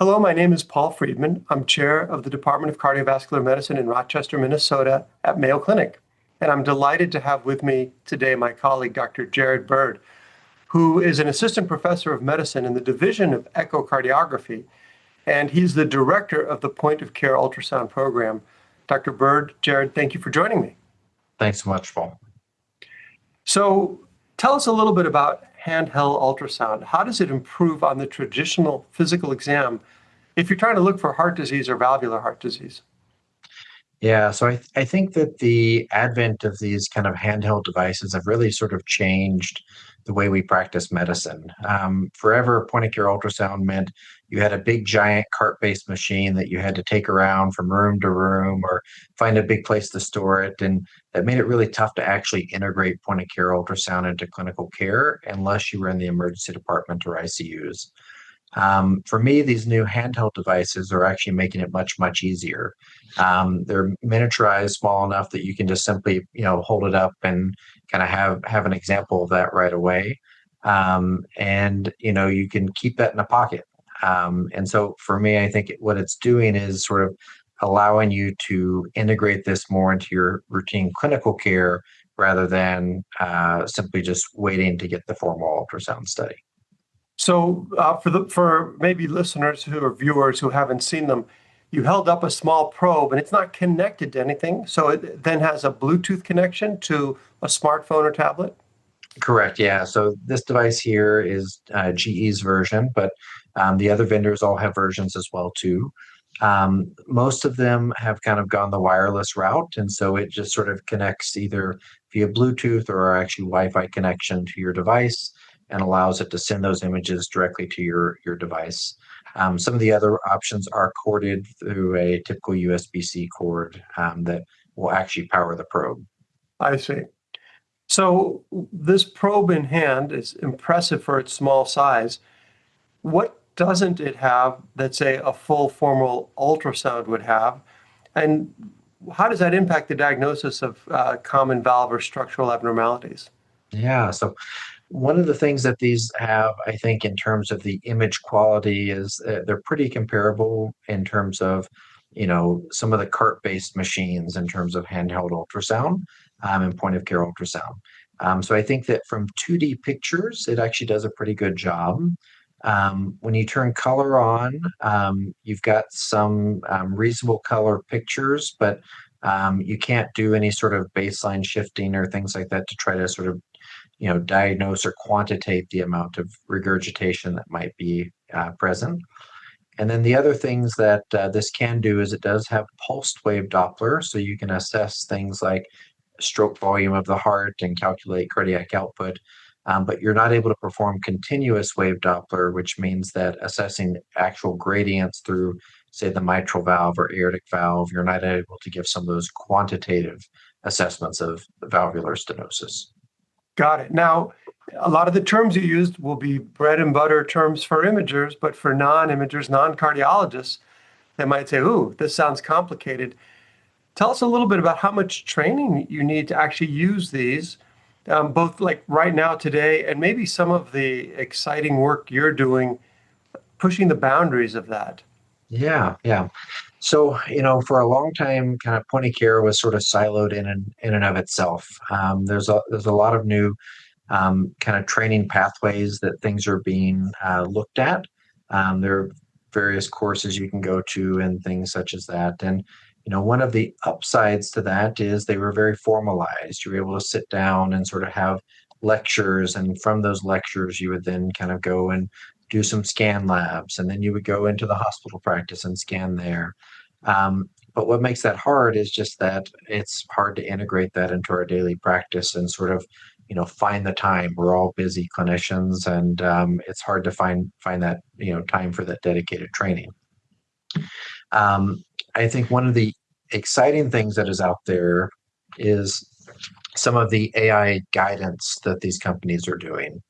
Hello, my name is Paul Friedman. I'm chair of the Department of Cardiovascular Medicine in Rochester, Minnesota at Mayo Clinic. And I'm delighted to have with me today my colleague, Dr. Jared Bird, who is an assistant professor of medicine in the division of echocardiography. And he's the director of the point of care ultrasound program. Dr. Bird, Jared, thank you for joining me. Thanks so much, Paul. So tell us a little bit about handheld ultrasound. How does it improve on the traditional physical exam if you're trying to look for heart disease or valvular heart disease? Yeah, so I think that the advent of these kind of handheld devices have really sort of changed the way we practice medicine. Forever, point of care ultrasound meant you had a big, giant cart-based machine that you had to take around from room to room or find a big place to store it. And that made it really tough to actually integrate point of care ultrasound into clinical care unless you were in the emergency department or ICUs. For me, these new handheld devices are actually making it much, much easier. They're miniaturized, small enough that you can just simply, hold it up and kind of have an example of that right away. And you can keep that in a pocket. And so for me, I think what it's doing is sort of allowing you to integrate this more into your routine clinical care rather than simply just waiting to get the formal ultrasound study. So, for maybe listeners who are viewers who haven't seen them, you held up a small probe and it's not connected to anything. So it then has a Bluetooth connection to a smartphone or tablet. Correct. Yeah. So this device here is GE's version, but the other vendors all have versions as well too. Most of them have kind of gone the wireless route, and so it just sort of connects either via Bluetooth or actually Wi-Fi connection to your device, and allows it to send those images directly to your device. Some of the other options are corded through a typical USB-C cord that will actually power the probe. I see. So this probe in hand is impressive for its small size. What doesn't it have that, say, a full formal ultrasound would have? And how does that impact the diagnosis of common valve or structural abnormalities? Yeah. So one of the things that these have, I think, in terms of the image quality is they're pretty comparable in terms of, some of the cart-based machines in terms of handheld ultrasound and point of care ultrasound. So I think that from 2D pictures, it actually does a pretty good job. When you turn color on, you've got some reasonable color pictures, but you can't do any sort of baseline shifting or things like that to try to sort of diagnose or quantitate the amount of regurgitation that might be present. And then the other things that this can do is it does have pulsed wave Doppler, so you can assess things like stroke volume of the heart and calculate cardiac output. But you're not able to perform continuous wave Doppler, which means that assessing actual gradients through, say, the mitral valve or aortic valve, you're not able to give some of those quantitative assessments of valvular stenosis. Got it. Now, a lot of the terms you used will be bread and butter terms for imagers, but for non-imagers, non-cardiologists, they might say, "Ooh, this sounds complicated." Tell us a little bit about how much training you need to actually use these, both like right now today, and maybe some of the exciting work you're doing, pushing the boundaries of that. Yeah, yeah. So, for a long time, kind of point of care was sort of siloed in and of itself. There's a lot of new kind of training pathways that things are being looked at. There are various courses you can go to and things such as that. And one of the upsides to that is they were very formalized. You were able to sit down and sort of have lectures, and from those lectures, you would then kind of go and do some scan labs, and then you would go into the hospital practice and scan there. But what makes that hard is just that it's hard to integrate that into our daily practice and sort of, find the time. We're all busy clinicians, and it's hard to find that time for that dedicated training. I think one of the exciting things that is out there is some of the AI guidance that these companies are doing.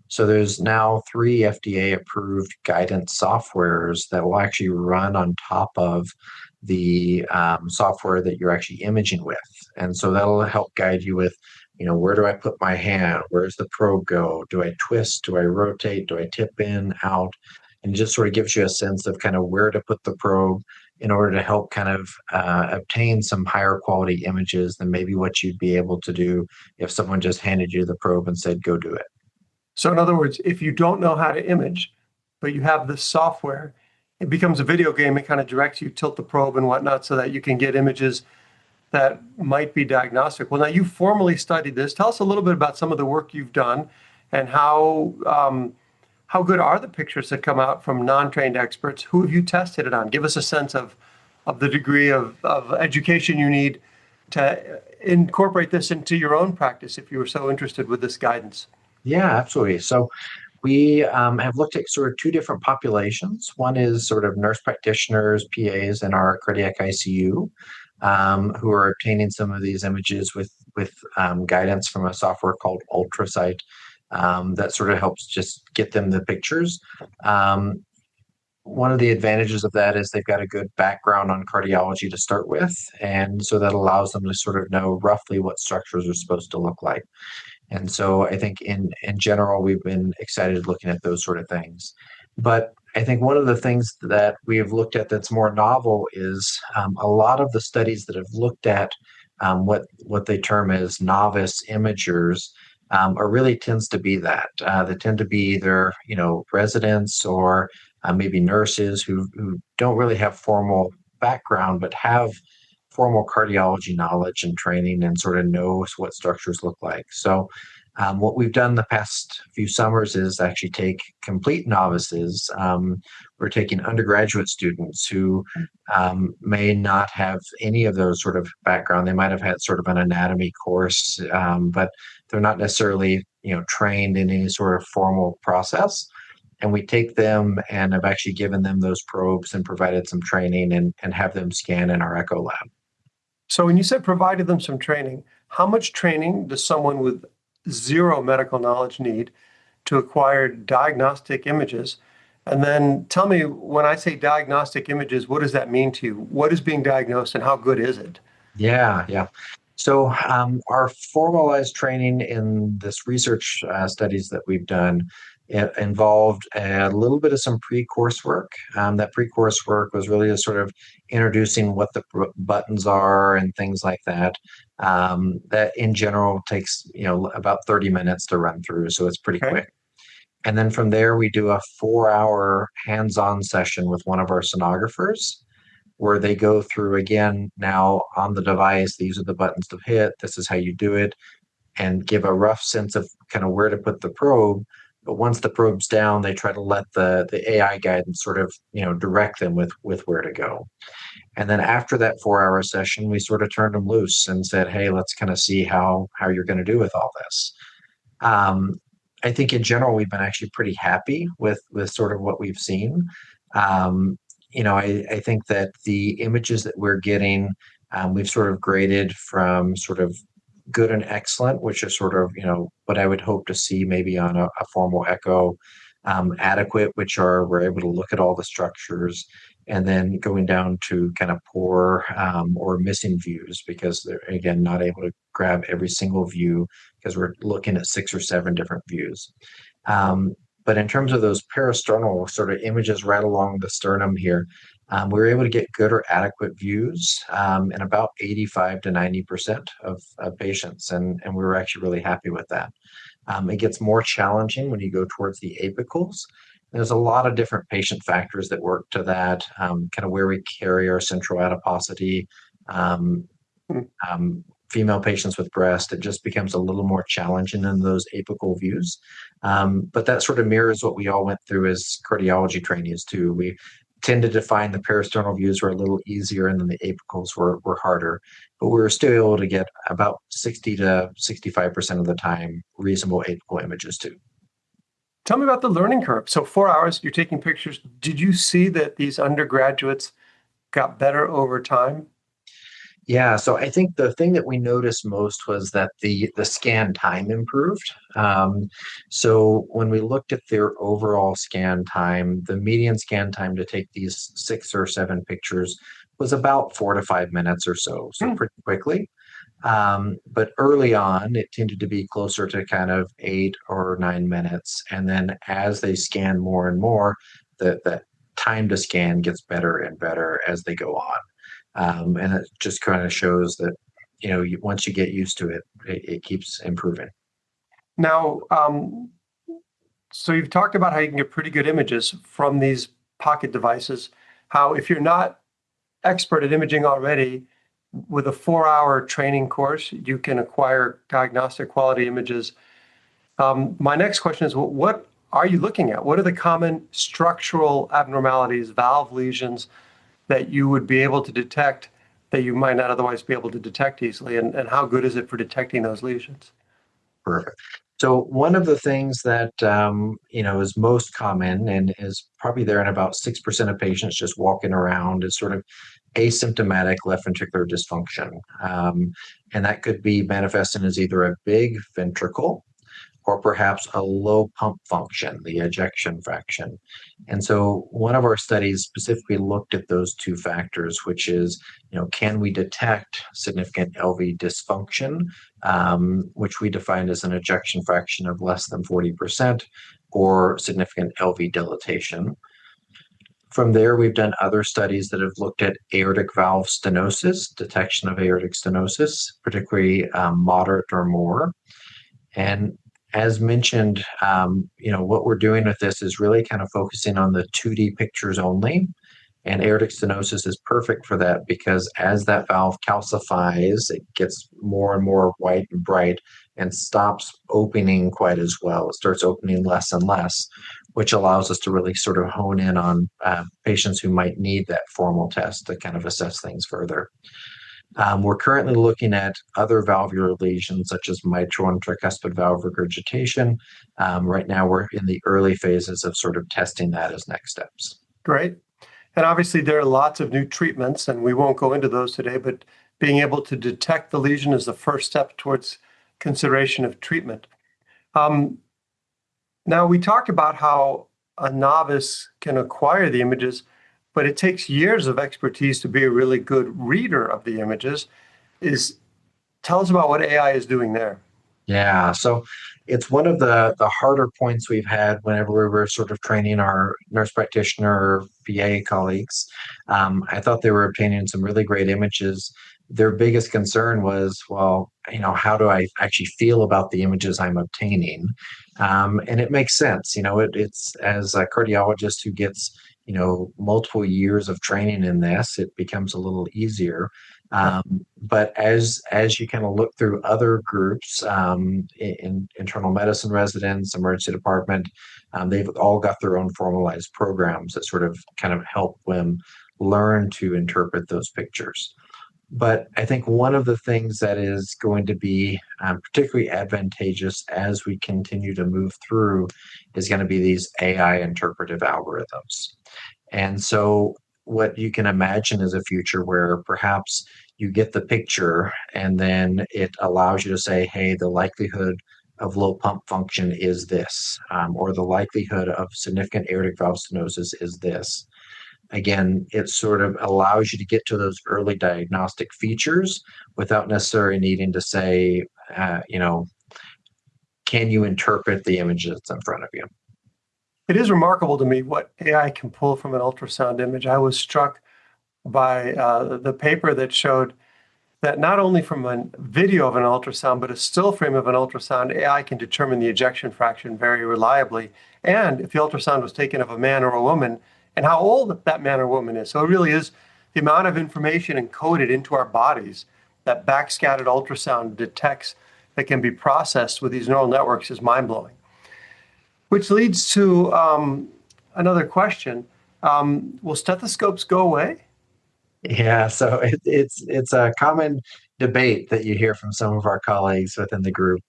So there's now 3 FDA approved guidance softwares that will actually run on top of the software that you're actually imaging with. And so that'll help guide you with, where do I put my hand? Where's the probe go? Do I twist? Do I rotate? Do I tip in, out? and it just sort of gives you a sense of kind of where to put the probe in order to help kind of obtain some higher quality images than maybe what you'd be able to do if someone just handed you the probe and said, go do it. So in other words, if you don't know how to image, but you have this software, it becomes a video game. It kind of directs you, tilt the probe and whatnot, so that you can get images that might be diagnostic. Well, now you formally studied this. Tell us a little bit about some of the work you've done and how good are the pictures that come out from non-trained experts? Who have you tested it on? Give us a sense of the degree of education you need to incorporate this into your own practice if you were so interested with this guidance. Yeah, absolutely. So we have looked at sort of two different populations. One is sort of nurse practitioners, PAs in our cardiac ICU, who are obtaining some of these images with guidance from a software called Ultrasight that sort of helps just get them the pictures. Um, One of the advantages of that is they've got a good background on cardiology to start with, and so that allows them to sort of know roughly what structures are supposed to look like. And so I think in general, we've been excited looking at those sort of things. But I think one of the things that we have looked at that's more novel is a lot of the studies that have looked at what they term as novice imagers are really tends to be that they tend to be either residents or maybe nurses who don't really have formal background but have formal cardiology knowledge and training and sort of knows what structures look like. So, what we've done the past few summers is actually take complete novices. We're taking undergraduate students who may not have any of those sort of background. They might have had sort of an anatomy course, but they're not necessarily trained in any sort of formal process. And we take them and have actually given them those probes and provided some training and have them scan in our echo lab. So when you said provided them some training, how much training does someone with zero medical knowledge need to acquire diagnostic images? And then tell me, when I say diagnostic images, what does that mean to you? What is being diagnosed and how good is it? Yeah, yeah. So our formalized training in this research studies that we've done it involved a little bit of some pre-course work. That pre-course work was really just sort of introducing what the buttons are and things like that. That in general takes about 30 minutes to run through, so it's pretty Okay. quick. And then from there, we do a 4-hour hands-on session with one of our sonographers where they go through again now on the device. These are the buttons to hit. This is how you do it, and give a rough sense of kind of where to put the probe. But once the probe's down, they try to let the AI guidance sort of direct them with where to go. And then after that 4-hour session, we sort of turned them loose and said, "Hey, let's kind of see how you're going to do with all this." Um, I think in general, we've been actually pretty happy with sort of what we've seen. Um, I think that the images that we're getting, we've sort of graded from sort of good and excellent, which is sort of what I would hope to see maybe on a formal echo. Adequate, which are we're able to look at all the structures, and then going down to kind of poor or missing views because they're again not able to grab every single view because we're looking at 6 or 7 different views. But in terms of those parasternal sort of images right along the sternum here, we were able to get good or adequate views in about 85 to 90% of patients, and we were actually really happy with that. It gets more challenging when you go towards the apicals. There's a lot of different patient factors that work to that, kind of where we carry our central adiposity. Um, Hmm. Female patients with breast, it just becomes a little more challenging in those apical views. But that sort of mirrors what we all went through as cardiology trainees too. We tended to find the parasternal views were a little easier and then the apicals were harder, but we were still able to get about 60 to 65% of the time reasonable apical images too. Tell me about the learning curve. So 4 hours, you're taking pictures. Did you see that these undergraduates got better over time? Yeah, so I think the thing that we noticed most was that the scan time improved. So when we looked at their overall scan time, the median scan time to take these 6 or 7 pictures was about 4 to 5 minutes or so Hmm. pretty quickly. But early on, it tended to be closer to kind of 8 or 9 minutes. And then as they scanned more and more, the time to scan gets better and better as they go on. And it just kind of shows that, once you get used to it, it keeps improving. Now, so you've talked about how you can get pretty good images from these pocket devices, how if you're not expert at imaging already, with a 4-hour training course, you can acquire diagnostic quality images. My next question is, what are you looking at? What are the common structural abnormalities, valve lesions that you would be able to detect that you might not otherwise be able to detect easily? And how good is it for detecting those lesions? Perfect. So one of the things that is most common and is probably there in about 6% of patients just walking around is sort of asymptomatic left ventricular dysfunction. And that could be manifesting as either a big ventricle or perhaps a low pump function, the ejection fraction. And so one of our studies specifically looked at those two factors, which is, can we detect significant LV dysfunction, which we defined as an ejection fraction of less than 40%, or significant LV dilatation. From there, we've done other studies that have looked at aortic valve stenosis, detection of aortic stenosis, particularly moderate or more. And as mentioned, what we're doing with this is really kind of focusing on the 2D pictures only. And aortic stenosis is perfect for that because as that valve calcifies, it gets more and more white and bright and stops opening quite as well. It starts opening less and less, which allows us to really sort of hone in on patients who might need that formal test to kind of assess things further. We're currently looking at other valvular lesions such as mitral and tricuspid valve regurgitation. Right now, we're in the early phases of sort of testing that as next steps. Great. And obviously, there are lots of new treatments, and we won't go into those today, but being able to detect the lesion is the first step towards consideration of treatment. Now, we talked about how a novice can acquire the images, but it takes years of expertise to be a really good reader of the images. Tell us about what AI is doing there. Yeah, so it's one of the harder points we've had whenever we were sort of training our nurse practitioner or PA colleagues. I thought they were obtaining some really great images. Their biggest concern was, well, how do I actually feel about the images I'm obtaining? And it makes sense. It's as a cardiologist who gets, multiple years of training in this, it becomes a little easier. But as you kind of look through other groups, in internal medicine residents, emergency department, they've all got their own formalized programs that sort of kind of help them learn to interpret those pictures. But I think one of the things that is going to be particularly advantageous as we continue to move through is going to be these AI interpretive algorithms. And so what you can imagine is a future where perhaps you get the picture and then it allows you to say, hey, the likelihood of low pump function is this, or the likelihood of significant aortic valve stenosis is this. Again, it sort of allows you to get to those early diagnostic features without necessarily needing to say, can you interpret the image that's in front of you? It is remarkable to me what AI can pull from an ultrasound image. I was struck by the paper that showed that not only from a video of an ultrasound, but a still frame of an ultrasound, AI can determine the ejection fraction very reliably. And if the ultrasound was taken of a man or a woman, and how old that man or woman is. So it really is the amount of information encoded into our bodies that backscattered ultrasound detects that can be processed with these neural networks is mind-blowing. Which leads to another question. Will stethoscopes go away? Yeah, so it's a common debate that you hear from some of our colleagues within the group.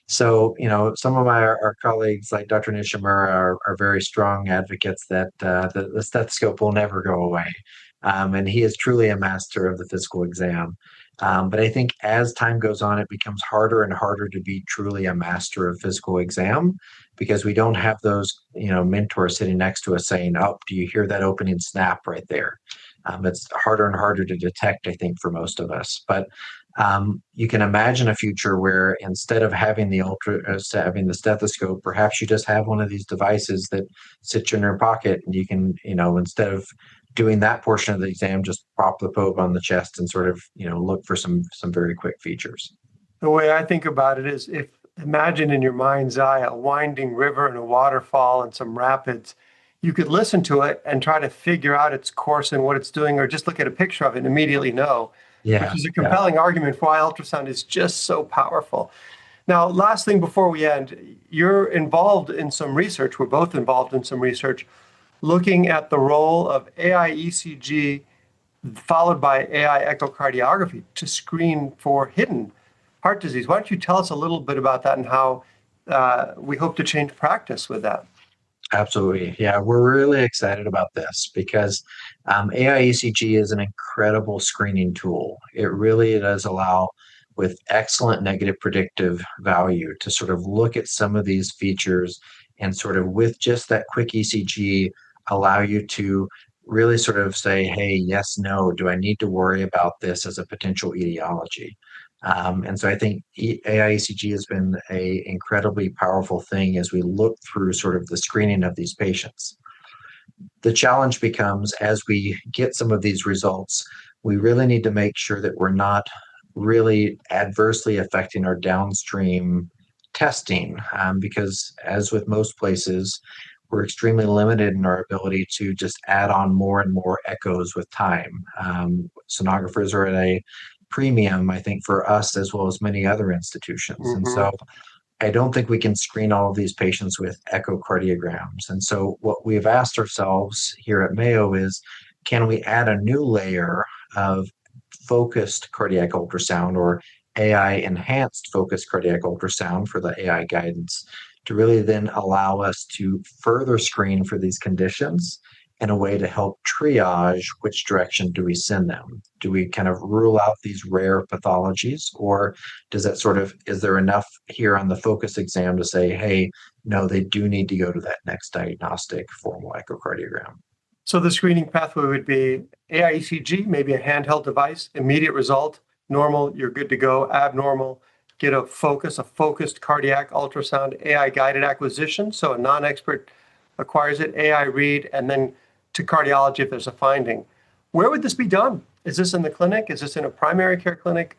Some of our colleagues, like Dr. Nishimura, are very strong advocates that the stethoscope will never go away. And he is truly a master of the physical exam. But I think as time goes on, it becomes harder and harder to be truly a master of physical exam because we don't have those, mentors sitting next to us saying, oh, do you hear that opening snap right there? It's harder and harder to detect, I think, for most of us. But You can imagine a future where instead of having having the stethoscope, perhaps you just have one of these devices that sits in your pocket, and you can, instead of doing that portion of the exam, just prop the probe on the chest and sort of, look for some very quick features. The way I think about it is, if imagine in your mind's eye a winding river and a waterfall and some rapids, you could listen to it and try to figure out its course and what it's doing, or just look at a picture of it and immediately know, which Yeah, is a yeah. compelling argument for why ultrasound is just so powerful. Now, last thing before we end, you're involved in some research, we're both involved in some research, looking at the role of AI ECG followed by AI echocardiography to screen for hidden heart disease. Why don't you tell us a little bit about that and how we hope to change practice with that? Absolutely. Yeah, we're really excited about this because AI ECG is an incredible screening tool. It really does allow, with excellent negative predictive value, to sort of look at some of these features and sort of with just that quick ECG, allow you to really sort of say, hey, yes, no, do I need to worry about this as a potential etiology? And so I think AI ECG has been a incredibly powerful thing as we look through sort of the screening of these patients. The challenge becomes, as we get some of these results, we really need to make sure that we're not really adversely affecting our downstream testing, because as with most places, we're extremely limited in our ability to just add on more and more echoes with time. Sonographers are at a premium, I think, for us as well as many other institutions. And Hmm. so I don't think we can screen all of these patients with echocardiograms. And so what we've asked ourselves here at Mayo is, can we add a new layer of focused cardiac ultrasound, or AI enhanced focused cardiac ultrasound for the AI guidance, to really then allow us to further screen for these conditions in a way to help triage which direction do we send them? Do we kind of rule out these rare pathologies, or is there enough here on the focus exam to say, hey, no, they do need to go to that next diagnostic formal echocardiogram? So the screening pathway would be AI ECG, maybe a handheld device, immediate result, normal, you're good to go, abnormal, get a focused cardiac ultrasound, AI guided acquisition, so a non-expert acquires it, AI read, and then to cardiology if there's a finding. Where would this be done? Is this in the clinic? Is this in a primary care clinic?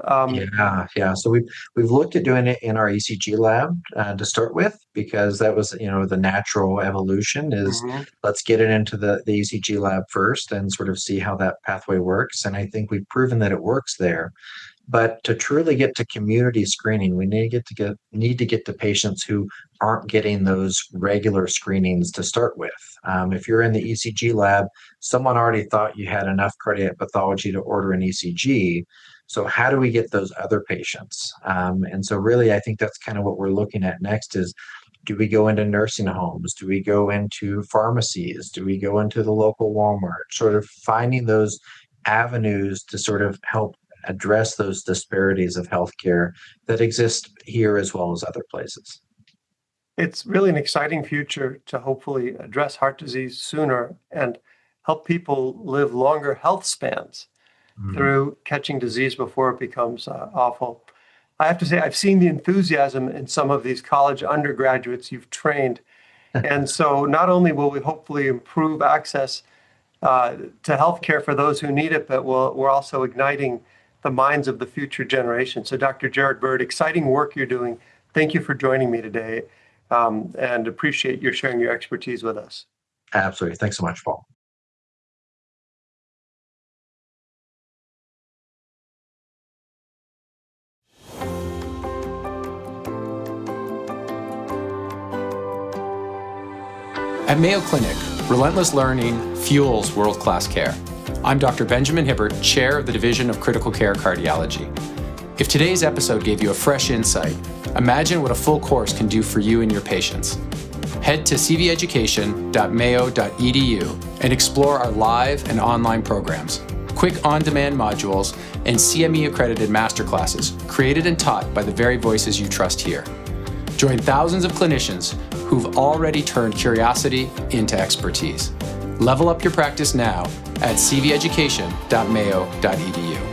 Yeah. So we've looked at doing it in our ECG lab to start with, because that was, the natural evolution is, Mhm. let's get it into the ECG lab first and sort of see how that pathway works. And I think we've proven that it works there. But to truly get to community screening, we need to get to patients who aren't getting those regular screenings to start with. If you're in the ECG lab, someone already thought you had enough cardiac pathology to order an ECG. So how do we get those other patients? And so really, I think that's kind of what we're looking at next is, do we go into nursing homes? Do we go into pharmacies? Do we go into the local Walmart? Sort of finding those avenues to sort of help address those disparities of healthcare that exist here as well as other places. It's really an exciting future to hopefully address heart disease sooner and help people live longer health spans Mm. through catching disease before it becomes awful. I have to say, I've seen the enthusiasm in some of these college undergraduates you've trained. And so not only will we hopefully improve access to healthcare for those who need it, but we're also igniting the minds of the future generation. So Dr. Jared Bird, exciting work you're doing. Thank you for joining me today, and appreciate your sharing your expertise with us. Absolutely. Thanks so much, Paul. At Mayo Clinic, relentless learning fuels world-class care. I'm Dr. Benjamin Hibbert, Chair of the Division of Critical Care Cardiology. If today's episode gave you a fresh insight, imagine what a full course can do for you and your patients. Head to cveducation.mayo.edu and explore our live and online programs, quick on-demand modules, and CME-accredited masterclasses created and taught by the very voices you trust here. Join thousands of clinicians who've already turned curiosity into expertise. Level up your practice now at cveducation.mayo.edu.